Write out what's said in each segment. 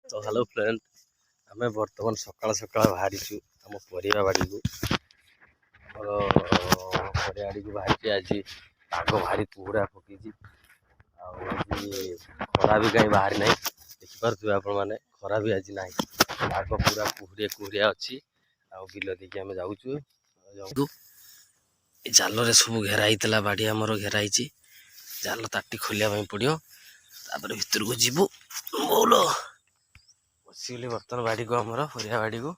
तो hello friend, आम बर्तमान सकाल सकाल बाहरीचु आम परिया बाड़ी को परिया बाड़ी को बाहरी आज पाग भारी कुहुड़ा पकई आज खरा भी कहीं बाहरी ना देखिपे आपण मैंने खरा भी आज ना पाग पूरा कुहुड़िया कुहुड़िया अच्छी बिल देखिए आम जाऊँ जाल सब घेराई बाड़ी आमर घेराई जाल ताटी खोलिया पड़ो तापर भर को जीवु बोल बसगली बर्तमान बाड़ी को आमर परिया बाड़ी को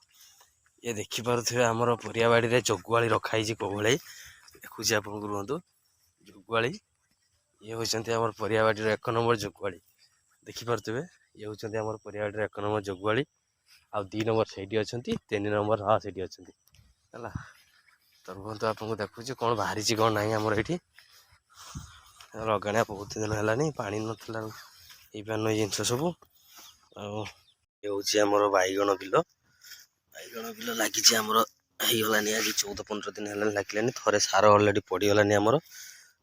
ये देखिपे आमर परिया बाड़ी जगुआली रखाई कौभाई देखुची आप रुहतु जगुआली ये होती आम परिया बाड़ी एक नंबर जगुआली देखिपे ये होती आम परिया बाड़ी एक नंबर जगुआली आ 2 नंबर से अच्छा 3 नंबर हाँ से अच्छा है तो रुहतु आपको देखुची कौन बाहरी कौन ना आमर ये लगाणिया बहुत दिन है पानी नाला पान जिनस सब आमर बैगण बिल लगी आमर होगलानी आज 14-15 दिन है लगे थे सार अलरेडी पड़गलानी आमर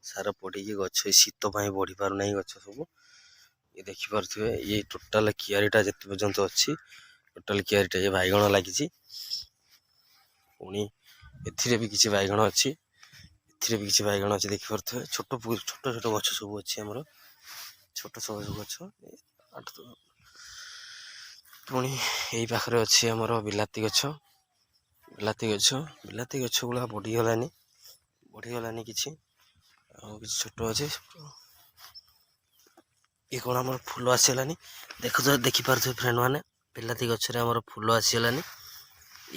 सार पड़ी गच शीत बढ़ी पार ना गच सब ये देखिपे ये टोटाल कियारीटा जिते पर्यंत अच्छी टोटाल कियारीटा ये बैगण लगी पुणी ए भी किसी बैगण अच्छी एथिरे भी किसी बैगण अच्छी देखिपे छोट छोट छोट गछ सब अच्छी आमर छोट सब गछ पुणी यही पाखे अच्छी आमर बिलाती गछ बिलाती गछ गुला बढ़ीगलानी किसी छोट अच्छे ये कौन आम फूल आसीगलानी देखिपे फ्रेंड मैंने बिलाती गचर आम फूल आसीगलानी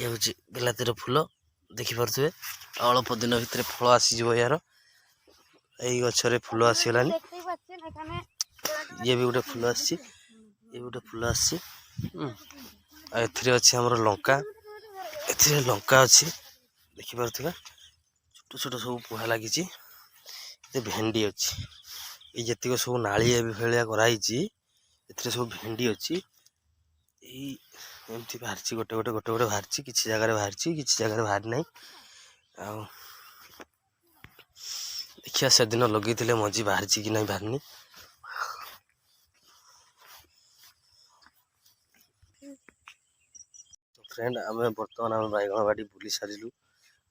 ये हूँ बिलातीर फूल देखिपे अल्प दिन भितर फल आसीज यार यही गचर फूल आसीगलानी ये भी गोटे फूल आसी ये गोटे फूल आसी अच्छी आमर लंका ए लंका अच्छी देखिपे छोट छोट सब पुहा लगी भेंडी अच्छी ये जितक सब नाली भाया कराई सब भेंडी अच्छी एमती बाहरी गोटे गोटे गोटे गोटे बाहरी किसी जगह बाहरी किसी जगह बाहरी ना देखिए से दिन लगे मझी बाहरी कि ना बाहरनी फ्रेंड आम बर्तमान आम बैगण बाड़ी बुली सारू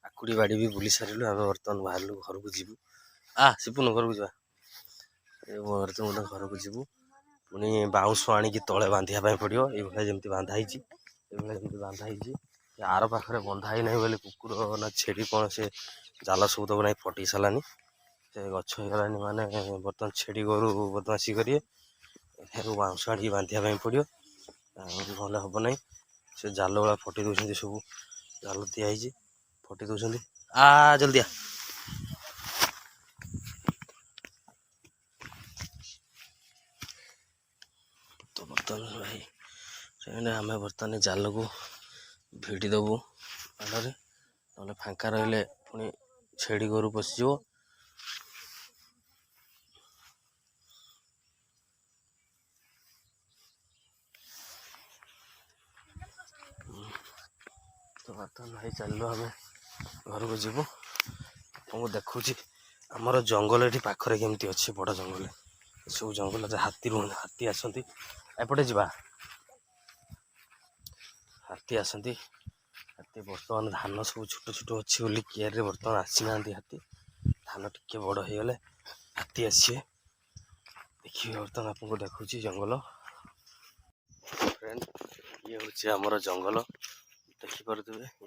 आकुड़ी बाड़ी भी बुली सारू आम बर्तमान बाहर घर को जीवु शिपुन घर को बर्तमान घर को जीवु पुणी बाउंश आणिकी तले बांधापी पड़ो ये जमी बांधाई जमी बांधाई आर पाखे बंधाई ना बोले कुकुर ना छेड़ी कौन से जाल सब तक ना फटई सारानी से गच होगलानी माने बर्तमान छेड़ी गोरु बदमाशी करेंगे बाउंश आणिकी बांधापी पड़ो ना हम ना से जाल वाला फटई दौरान सब जाल दिखाई फटई दौरान जल्दी आ तो बर्तमान भाई आम बर्तमान जाल को भिड़ी देबू पानी ना फांका रही पुणी छेड़ी गोरु पशिज तो बर्तमान भाई चलो आम घर को जीवु तुमको देखुची आमर जंगल ये पाखरे केमती अच्छी बड़ जंगल सब जंगल हाथी हाथी आसती एपटे जा हाथी आसती हाथी बर्तमान धान सब छोट छोट अच्छी बोली कियारे बर्तमान आसी ना हाथी धान टिके बड़ हो गले हाथी आसे देखिए बर्तमान आपको देखुची जंगल फ्रेंड ये हूँ आमर जंगल देखिपे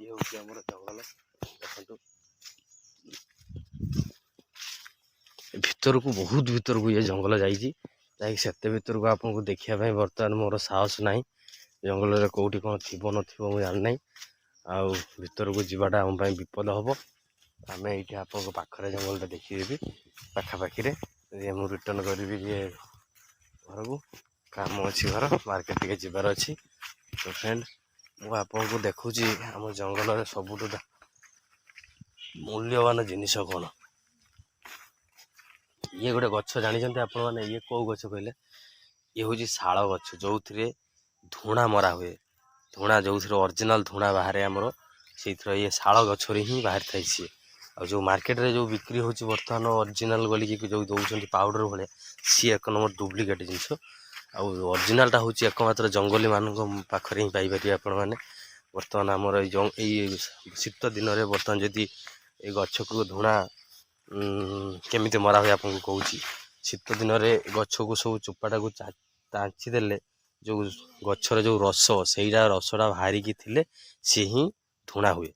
ये हूँ आमर जंगल देखो भितर को बहुत भितर को ये जंगल जाते भितर को आपको देखापी बर्तमान मोर साहस ना जंगल कौटी कौन थी न जाना आउ भितर को जीवाटा आम विपद हम आम ये आप पाखे जंगलटा देखिए पाखापाखि मुझे रिटर्न करी ये घर को काम अच्छी घर मार्केट टे जबार अच्छी तो फ्रेंड मुझे आपको देखुची आम जंगल सबुठ मूल्यवान जिनिस कौन ये गोटे गछ जानते आपण मैंने ये कौ गछ कहले ये हूँ शाल गछ जो थे धूणा मरा हुए धूणा जो थे ओरिजिनल धूणा बाहर आमर से ये शाल गछर ही बाहर थाई सी आ जो मार्केट रे जो बिक्री होची बर्तमान ओरिजिनल बोलिकी जो दौरान पाउडर भाया सी एक नंबर डुप्लिकेट जिनस ओरिजिनालटा हूँ एकमात्र जंगली मानक पाखरे ही पाइपर आपण बर्तमान आमर ये शीत दिन में बर्तमान जदि ये गछ को धूणा केमिति मरा हुए आपको कहूँ शीत दिन में गछ को सब चोपाटा को चाँचीदे जो गचर जो रस से रसटा बाहरिकी थे सी ही धूणा हुए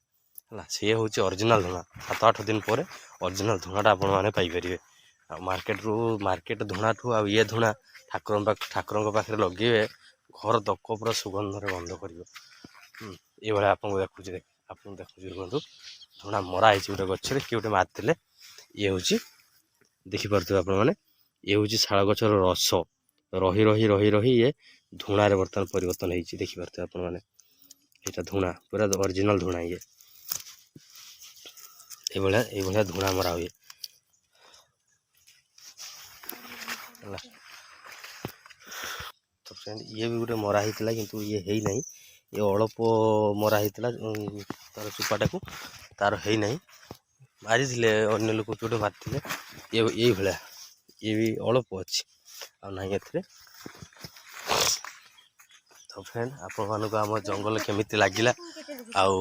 है सी हूँ ओरिजिनाल धूणा 7-8 दिन पर ओरिजिनाल धूणाटा आपण मैंने पाइपर मार्केट धूणा ठू आ ये धूणा ठाकुर पाखे लगे घर तक पूरा सुगंधर गंध कर ये आपको देखुचे आप देखुचे रुकु धूणा मरा है गोटे गचर किए गोटे मारिले ये हूँ देखिपे आपने ये हूँ शाल गचर रस रही रही रही रही ये धूणार बर्तमान परिवर्तन होती देखिपे आपने यहाँ धूणा पूरा ओरिजिनाल धूणा ये ये धूणा मरा हुए तो फ्रेंड ये भी गोटे मरा होता किंतु ये है नहीं ये अल्प मरा होता तार चुपाटा को तार है नहीं मारी अन्य लोक गोटे मारी ये भाया ये भी अल्प अच्छी आना ए तो फ्रेंड आपण आम जंगल केमिति लगिला आउ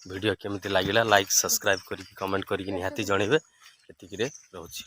वीडियो केमिति लगिला लाइक सब्सक्राइब करी कमेंट करी निहाती जणेबे एतिकी रे रहउची।